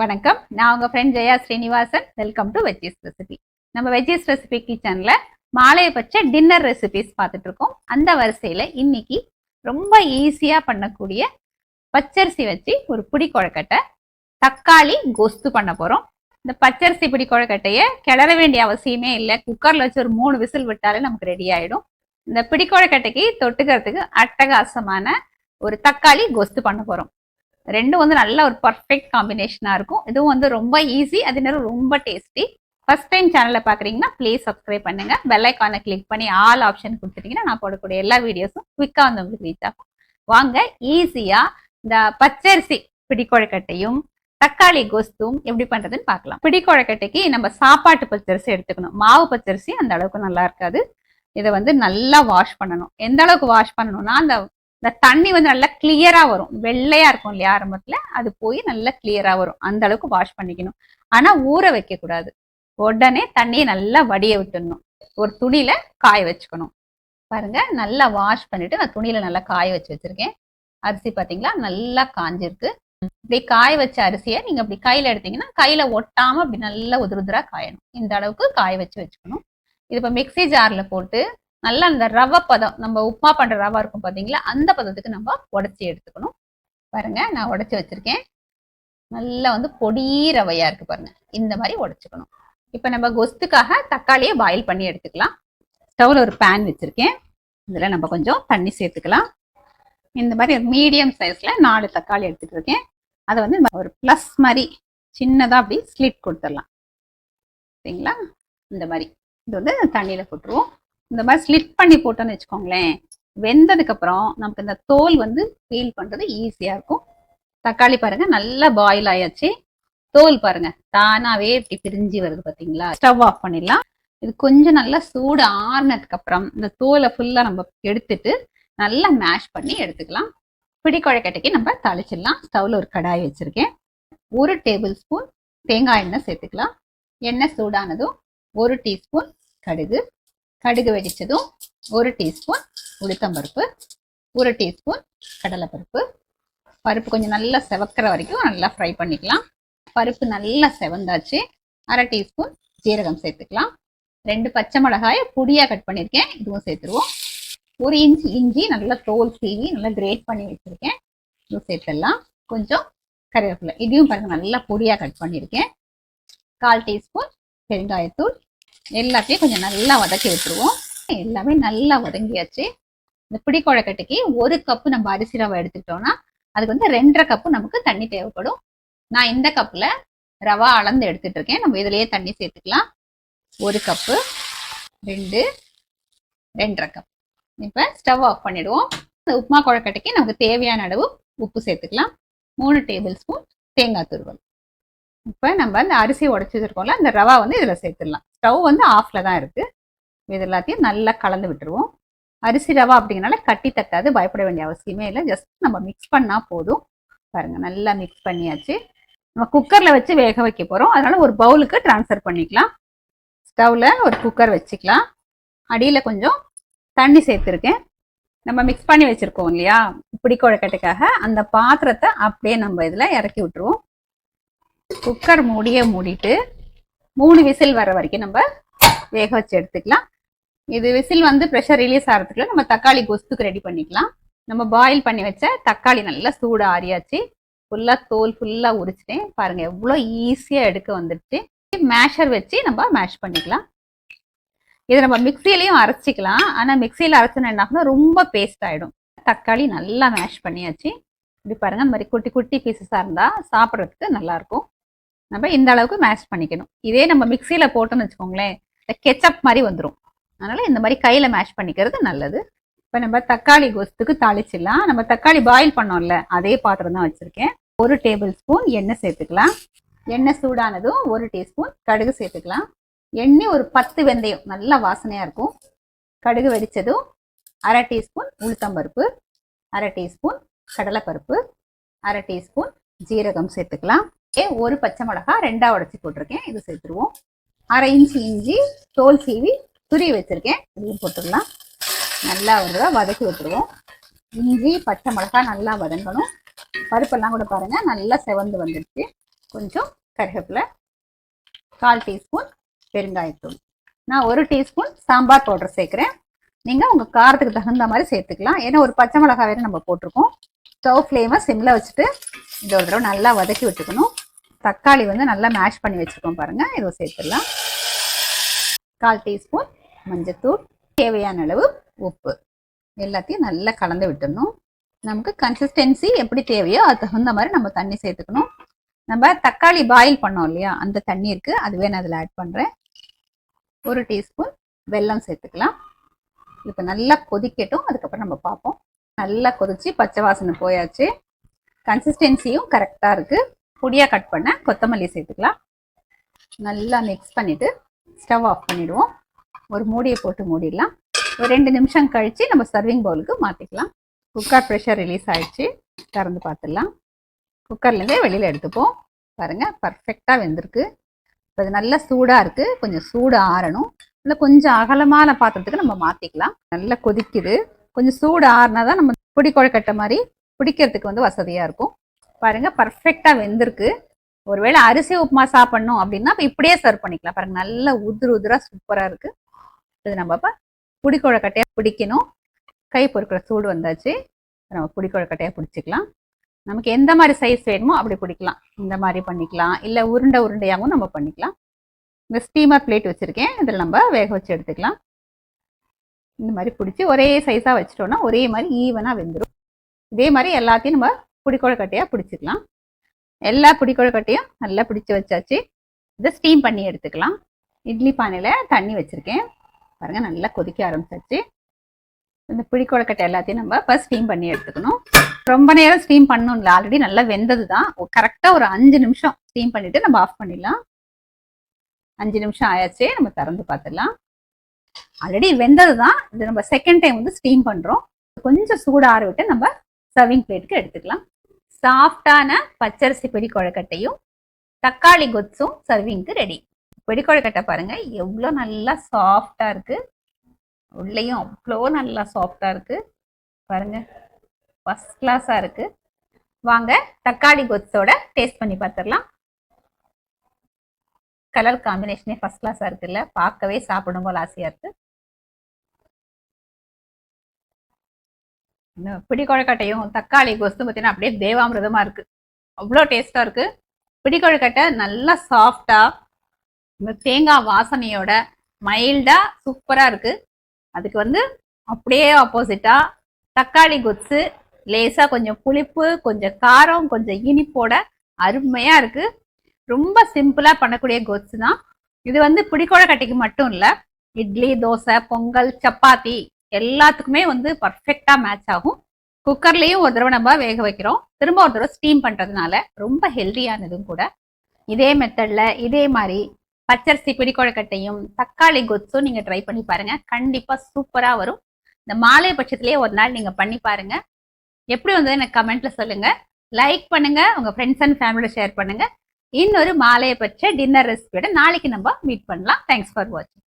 வணக்கம். நான் உங்க friend Jaya Srinivasan. Welcome to veggies recipe. நம்ம வெஜ்ஜீஸ் ரெசிபி கிச்சன்ல மாலையை பச்ச டின்னர் ரெசிபிஸ் பார்த்துட்டு இருக்கோம். அந்த வரிசையில இன்னைக்கு ரொம்ப ஈஸியா பண்ணக்கூடிய பச்சரிசி வச்சு ஒரு பிடி கொழக்கட்டை, தக்காளி கொஸ்து பண்ண போறோம். இந்த பச்சரிசி பிடி கொழக்கட்டைய கிளற வேண்டிய அவசியமே இல்லை. குக்கர்ல வச்சு ஒரு 3 விசில் விட்டாலே நமக்கு ரெடி ஆயிடும். இந்த பிடி கொழக்கட்டைக்கு தொட்டுக்கிறதுக்கு அட்டகாசமான ஒரு தக்காளி கொஸ்து பண்ண போறோம். ரெண்டும் வந்து நல்ல ஒரு பர்ஃபெக்ட் காம்பினேஷனா இருக்கும். இதுவும் வந்து ரொம்ப ஈஸி, அதே நேரம் ரொம்ப டேஸ்டி. ஃபர்ஸ்ட் டைம் சேனலை பாக்குறீங்கன்னா ப்ளீஸ் சப்ஸ்கிரைப் பண்ணுங்க. பெல் ஐக்கானை கிளிக் பண்ணி ஆல் ஆப்ஷன் கொடுத்துட்டீங்கன்னா நான் போடக்கூடிய எல்லா வீடியோஸும் குவிக்கா வந்து உங்களுக்கு ரீச் ஆகும். வாங்க ஈஸியா இந்த பச்சரிசி பிடிக்கொழக்கட்டையும் தக்காளி கொஸ்தும் எப்படி பண்றதுன்னு பார்க்கலாம். பிடிக்கொழக்கட்டைக்கு நம்ம சாப்பாட்டு பச்சரிசி எடுத்துக்கணும். மாவு பச்சரிசி அந்த அளவுக்கு நல்லா இருக்காது. இதை வந்து நல்லா வாஷ் பண்ணணும். எந்த அளவுக்கு வாஷ் பண்ணணும்னா இந்த தண்ணி வந்து நல்லா கிளியரா வரும். வெள்ளையா இருக்கும் இல்லையா ஆரம்பத்துல, அது போய் நல்லா கிளியரா வரும். அந்த அளவுக்கு வாஷ் பண்ணிக்கணும். ஆனா ஊற வைக்க கூடாது. உடனே தண்ணியை நல்லா வடிய விட்டுடணும். ஒரு துணியில காய வச்சுக்கணும். பாருங்க, நல்லா வாஷ் பண்ணிட்டு நான் துணியில நல்லா காய வச்சிருக்கேன். அரிசி பாத்தீங்களா நல்லா காஞ்சிருக்கு. இப்படி காய வச்ச அரிசியை நீங்க அப்படி கையில எடுத்தீங்கன்னா கையில ஒட்டாம அப்படி நல்லா உதிரா காயணும். இந்த அளவுக்கு காய வச்சுக்கணும். இது இப்ப மிக்சி ஜார்ல போட்டு நல்லா அந்த ரவை பதம், நம்ம உப்புமா பண்ற ரவை இருக்கும் பாத்தீங்களா, அந்த பதத்துக்கு நம்ம உடைச்சி எடுத்துக்கணும். பாருங்க, நான் உடைச்சி வச்சிருக்கேன். நல்லா வந்து பொடி ரவையா இருக்கு பாருங்க. இந்த மாதிரி உடைச்சுக்கணும். இப்ப நம்ம கொஸ்துக்காக தக்காளியை பாயில் பண்ணி எடுத்துக்கலாம். ஸ்டவ்ல ஒரு பேன் வச்சிருக்கேன். இதுல நம்ம கொஞ்சம் தண்ணி சேர்த்துக்கலாம். இந்த மாதிரி மீடியம் சைஸ்ல 4 தக்காளி எடுத்துட்டு இருக்கேன். அதை வந்து ஒரு பிளஸ் மாதிரி சின்னதா அப்படி ஸ்லிட் கொடுத்துடலாம். சரிங்களா? இந்த மாதிரி இது வந்து தண்ணியில போட்டுருவோம். இந்த மாதிரி ஸ்லிட் பண்ணி போட்டோன்னு வச்சுக்கோங்களேன், வெந்ததுக்கு அப்புறம் நமக்கு இந்த தோல் வந்து பீல் பண்றது ஈஸியா இருக்கும். தக்காளி பாருங்க நல்லா பாயில் ஆயாச்சு. தோல் பாருங்க தானாவே இப்படி பிரிஞ்சு வருது பாத்தீங்களா. ஸ்டவ் ஆஃப் பண்ணிடலாம். இது கொஞ்சம் நல்லா சூடு ஆறுனதுக்கு அப்புறம் இந்த தோலை ஃபுல்லா நம்ம எடுத்துட்டு நல்லா மேஷ் பண்ணி எடுத்துக்கலாம். பிடி கொழக்கட்டைக்கு நம்ம தாளிச்சிடலாம். ஸ்டவ்ல ஒரு கடாய் வச்சிருக்கேன். 1 டேபிள் ஸ்பூன் தேங்காய் எண்ணெய் சேர்த்துக்கலாம். எண்ணெய் சூடானதும் 1 டீஸ்பூன் கடுகு, கடுகு வெடிச்சதும் 1 டீஸ்பூன் உளுத்தம்பருப்பு, 1 டீஸ்பூன் கடலைப்பருப்பு. பருப்பு கொஞ்சம் நல்லா செவக்கிற வரைக்கும் நல்லா ஃப்ரை பண்ணிக்கலாம். பருப்பு நல்லா செவந்தாச்சு. 1/2 டீஸ்பூன் ஜீரகம் சேர்த்துக்கலாம். 2 பச்சை மிளகாயை பொடியா கட் பண்ணியிருக்கேன், இதுவும் சேர்த்துருவோம். 1 இன்ச் இஞ்சி நல்லா தோல் சீவி நல்லா கிரேட் பண்ணி வச்சிருக்கேன், இதுவும் சேர்த்துடலாம். கொஞ்சம் கருவேப்பிலை, இதையும் பாருங்க நல்லா பொடியா கட் பண்ணியிருக்கேன். 1/4 டீஸ்பூன் பெருங்காயத்தூள். எல்லாத்தையும் கொஞ்சம் நல்லா வதக்கி விட்டுருவோம். எல்லாமே நல்லா வதங்கியாச்சு. இந்த பிடி கொழக்கட்டைக்கு 1 கப்பு நம்ம அரிசி ரவை எடுத்துக்கிட்டோம்னா அதுக்கு வந்து 2.5 கப்பு நமக்கு தண்ணி தேவைப்படும். நான் இந்த கப்ல ரவா அளந்து எடுத்துட்டு இருக்கேன். நம்ம இதுலயே தண்ணி சேர்த்துக்கலாம். 1 கப்பு, 2, 2.5 கப். இப்ப ஸ்டவ் ஆஃப் பண்ணிடுவோம். இந்த உப்புமா கொழக்கட்டைக்கு நமக்கு தேவையான அளவு உப்பு சேர்த்துக்கலாம். 3 டேபிள் ஸ்பூன் தேங்காய் துருவல். இப்ப நம்ம இந்த அரிசி உடைச்சு வச்சிருக்கோம்ல, இந்த ரவா வந்து இதுல சேர்த்துடலாம். ஸ்டவ் வந்து ஆஃப்ல தான் இருக்கு. இது எல்லாத்தையும் நல்லா கலந்து விட்டுருவோம். அரிசி ரவா அப்படிங்கறனால கட்டி தட்டாது, பயப்பட வேண்டிய அவசியமே இல்லை. ஜஸ்ட் நம்ம மிக்ஸ் பண்ணா போதும். பாருங்க நல்லா மிக்ஸ் பண்ணியாச்சு. நம்ம குக்கர்ல வச்சு வேக வைக்க போறோம். அதனால ஒரு பவுலுக்கு டிரான்ஸ்ஃபர் பண்ணிக்கலாம். ஸ்டவ்ல ஒரு குக்கர் வச்சுக்கலாம். அடியில கொஞ்சம் தண்ணி சேர்த்துருக்கேன். நம்ம மிக்ஸ் பண்ணி வச்சிருக்கோம் இல்லையா பிடி கொழக்கட்டைக்காக, அந்த பாத்திரத்தை அப்படியே நம்ம இதுல இறக்கி விட்டுருவோம். குக்கர் மூடிட்டு 3 விசில் வர வரைக்கும் நம்ம வேக வச்சு எடுத்துக்கலாம். இது விசில் வந்து ப்ரெஷர் ரிலீஸ் ஆகிறதுக்குள்ள நம்ம தக்காளி கொஸ்துக்கு ரெடி பண்ணிக்கலாம். நம்ம பாயில் பண்ணி வச்ச தக்காளி நல்லா சூடு ஆறியாச்சு. ஃபுல்லா தோல் ஃபுல்லா உரிச்சிட்டேன். பாருங்க எவ்வளோ ஈஸியா எடுக்க வந்துடுச்சு. மேஷர் வச்சு நம்ம மேஷ் பண்ணிக்கலாம். இதை நம்ம மிக்சியிலையும் அரைச்சிக்கலாம். ஆனா மிக்சியில அரைச்சோன்னா என்ன ஆகும்னா ரொம்ப பேஸ்ட் ஆயிடும். தக்காளி நல்லா மேஷ் பண்ணியாச்சு. இப்படி பாருங்க, இந்த மாதிரி குட்டி குட்டி பீசஸா இருந்தா சாப்பிட்றதுக்கு நல்லா இருக்கும். நம்ம இந்த அளவுக்கு மேஷ் பண்ணிக்கணும். இதே நம்ம மிக்சியில போட்டோம்னு வச்சுக்கோங்களேன், கெச்சப் மாதிரி வந்துடும். அதனால இந்த மாதிரி கையில மேஷ் பண்ணிக்கிறது நல்லது. இப்ப நம்ம தக்காளி கொஸ்துக்கு தாளிச்சிடலாம். நம்ம தக்காளி பாயில் பண்ணோம்ல, அதே பாத்திரம் தான் வச்சிருக்கேன். 1 டேபிள் ஸ்பூன் எண்ணெய் சேர்த்துக்கலாம். எண்ணெய் சூடானதும் 1 டீஸ்பூன் கடுகு சேர்த்துக்கலாம். எண்ணெய் ஒரு 10 வெந்தயம் நல்லா வாசனையா இருக்கும். கடுகு வெடிச்சதும் 1/2 டீஸ்பூன் உளுத்தம்பருப்பு, 1/2 டீஸ்பூன் கடலைப்பருப்பு, 1/2 டீஸ்பூன் ஜீரகம் சேர்த்துக்கலாம். 1 பச்சை மிளகாய் 2ஆ உடைச்சு போட்டிருக்கேன், இது சேர்த்துருவோம். 1/2 இன்ச் இஞ்சி தோல் சீவி துருவி வச்சிருக்கேன், இதையும் போட்டுடலாம். நல்லா ஒரு தடவை வதக்கி விட்டுருவோம். இஞ்சி பச்சை மிளகாய் நல்லா வதங்கணும். பருப்பெல்லாம் கூட பாருங்க நல்லா செவந்து வந்துடுச்சு. கொஞ்சம் கருவேப்பிலை, 1/4 டீஸ்பூன் பெருங்காயத்தூள், நான் 1 டீஸ்பூன் சாம்பார் பவுடர் சேர்க்குறேன். நீங்கள் உங்கள் காரத்துக்கு தகுந்த மாதிரி சேர்த்துக்கலாம். ஏன்னா ஒரு பச்சை மிளகாய் வேறு நம்ம போட்டிருக்கோம். ஸ்டவ் ஃப்ளேமை சிம்மில் வச்சுட்டு இதை ஒரு தடவை நல்லா வதக்கி விட்டுக்கணும். தக்காளி வந்து நல்லா மேஷ் பண்ணி வச்சுருக்கோம் பாருங்கள். இதை சேர்த்துடலாம். 1/4 டீஸ்பூன் மஞ்சத்தூள், தேவையான அளவு உப்பு, எல்லாத்தையும் நல்லா கலந்து விட்டுடணும். நமக்கு கன்சிஸ்டன்சி எப்படி தேவையோ அது தகுந்த மாதிரி நம்ம தண்ணி சேர்த்துக்கணும். நம்ம தக்காளி பாயில் பண்ணோம் இல்லையா, அந்த தண்ணி இருக்குது, அதுவே நான் அதில் ஆட் பண்ணுறேன். 1 டீஸ்பூன் வெல்லம் சேர்த்துக்கலாம். இப்போ நல்லா கொதிக்கட்டும், அதுக்கப்புறம் நம்ம பார்ப்போம். நல்லா கொதிச்சு பச்சை வாசனை போயாச்சு. கன்சிஸ்டன்சியும் கரெக்டாக இருக்குது. பொடியாக கட் பண்ண கொத்தமல்லி சேர்த்துக்கலாம். நல்லா மிக்ஸ் பண்ணிவிட்டு ஸ்டவ் ஆஃப் பண்ணிவிடுவோம். ஒரு மூடியை போட்டு மூடிடலாம். ஒரு 2 நிமிஷம் கழித்து நம்ம சர்விங் பவுலுக்கு மாற்றிக்கலாம். குக்கர் ப்ரெஷர் ரிலீஸ் ஆகிடுச்சு. திறந்து பார்த்துடலாம். குக்கர்லேருந்தே வெளியில் எடுத்துப்போம். பாருங்கள், பர்ஃபெக்டாக வெந்திருக்கு. இப்போ இது நல்லா சூடாக இருக்குது. கொஞ்சம் சூடு ஆறணும். இல்லை கொஞ்சம் அகலமான பாத்திரத்துக்கு நம்ம மாற்றிக்கலாம். நல்லா கொதிக்குது. கொஞ்சம் சூடு ஆறுனா தான் நம்ம பிடி கொழுக்கட்டை மாதிரி பிடிக்கிறதுக்கு வந்து வசதியாக இருக்கும். பாருங்கள், பர்ஃபெக்டாக வெந்திருக்கு. ஒருவேளை அரிசி உப்புமா சாப்பிட்ணும் அப்படின்னா இப்போ இப்படியே சர்வ் பண்ணிக்கலாம். பாருங்கள், நல்லா உதிராக சூப்பராக இருக்குது. இது நம்ம இப்போ பிடி கொழுக்கட்டையாக பிடிக்கணும். கை பொறுக்கிற சூடு வந்தாச்சு. நம்ம பிடி கொழுக்கட்டையாக பிடிச்சிக்கலாம். நமக்கு எந்த மாதிரி சைஸ் வேணுமோ அப்படி பிடிக்கலாம். இந்த மாதிரி பண்ணிக்கலாம், இல்லை உருண்டையாகவும் நம்ம பண்ணிக்கலாம். இந்த ஸ்டீமர் பிளேட் வச்சுருக்கேன், இதில் நம்ம வேக வச்சு எடுத்துக்கலாம். இந்த மாதிரி பிடிச்சி ஒரே சைஸாக வச்சிட்டோன்னா ஒரே மாதிரி ஈவனாக வெந்துடும். இதே மாதிரி எல்லாத்தையும் நம்ம பிடி கொழுக்கட்டையாக பிடிச்சிக்கலாம். எல்லா பிடி கொழுக்கட்டையும் நல்லா பிடிச்சி வச்சாச்சு. இதை ஸ்டீம் பண்ணி எடுத்துக்கலாம். இட்லி பானையில் தண்ணி வச்சுருக்கேன். பாருங்கள், நல்லா கொதிக்க ஆரம்பிச்சாச்சு. இந்த பிடி கொழுக்கட்டை எல்லாத்தையும் நம்ம இப்போ ஸ்டீம் பண்ணி எடுத்துக்கணும். ரொம்ப நேரம் ஸ்டீம் பண்ணணும் இல்லை, ஆல்ரெடி நல்லா வெந்தது தான். கரெக்டாக ஒரு 5 நிமிஷம் ஸ்டீம் பண்ணிவிட்டு நம்ம ஆஃப் பண்ணிடலாம். 5 நிமிஷம் ஆயாச்சு. நம்ம திறந்து பார்த்துடலாம். ஆல்ரெடி வெந்தது தான். இது நம்ம செகண்ட் டைம் வந்து ஸ்டீம் பண்ணுறோம். கொஞ்சம் சூடு ஆற விட்டு நம்ம சர்விங் பிளேட்டுக்கு எடுத்துக்கலாம். சாஃப்டான பச்சரிசி பிடி கொழுக்கட்டையும் தக்காளி கொத்தும் சர்விங்க்கு ரெடி. பிடி கொழுக்கட்டை பாருங்கள் எவ்வளோ நல்லா சாஃப்டாக இருக்குது. உள்ளேயும் அவ்வளோ நல்லா சாஃப்டாக இருக்குது. பாருங்கள், ஃபஸ்ட் கிளாஸாக இருக்குது. வாங்க தக்காளி கொத்தோட டேஸ்ட் பண்ணி பார்த்துடலாம். கலர் காம்பினேஷனே ஃபஸ்ட் கிளாஸாக இருக்குல்ல, பார்க்கவே சாப்பிடும் போல் ஆசையாக இருக்குது. பிடி கொழுக்கட்டையும் தக்காளி கொஸ்தும் பார்த்தீங்கன்னா அப்படியே தேவாமிரதமாக இருக்குது. அவ்வளோ டேஸ்ட்டாக இருக்குது. பிடி கொழுக்கட்டை நல்லா சாஃப்டாக இந்த தேங்காய் வாசனையோட மைல்டாக சூப்பராக இருக்குது. அதுக்கு வந்து அப்படியே ஆப்போசிட்டாக தக்காளி கொத்து லேசாக கொஞ்சம் புளிப்பு, கொஞ்சம் காரம், கொஞ்சம் இனிப்போட அருமையாக இருக்குது. ரொம்ப சிம்பிளாக பண்ணக்கூடிய கொத்து தான் இது. வந்து பிடி கொழுக்கட்டைக்கு மட்டும் இல்லை, இட்லி, தோசை, பொங்கல், சப்பாத்தி எல்லாத்துக்குமே வந்து பர்ஃபெக்டாக மேட்ச் ஆகும். குக்கர்லேயும் ஒரு தடவை நம்ம வேக வைக்கிறோம், திரும்ப ஒரு தடவை ஸ்டீம் பண்ணுறதுனால ரொம்ப ஹெல்தியானதும் கூட. இதே மெத்தடில் இதே மாதிரி பச்சரிசி பிடி கொழுக்கட்டையும் தக்காளி கொத்தும் நீங்கள் ட்ரை பண்ணி பாருங்கள். கண்டிப்பாக சூப்பராக வரும். இந்த மாலை பட்சத்துலேயே ஒரு நாள் நீங்கள் பண்ணி பாருங்கள். எப்படி வந்து எனக்கு கமெண்ட்டில் சொல்லுங்கள். லைக் பண்ணுங்கள், உங்கள் ஃப்ரெண்ட்ஸ் அண்ட் ஃபேமிலியோட ஷேர் பண்ணுங்கள். இன்னொரு மாலையை பட்ச டின்னர் ரெசிபியோட நாளைக்கு நம்ம மீட் பண்ணலாம். தேங்க்ஸ் ஃபார் வாட்சிங்.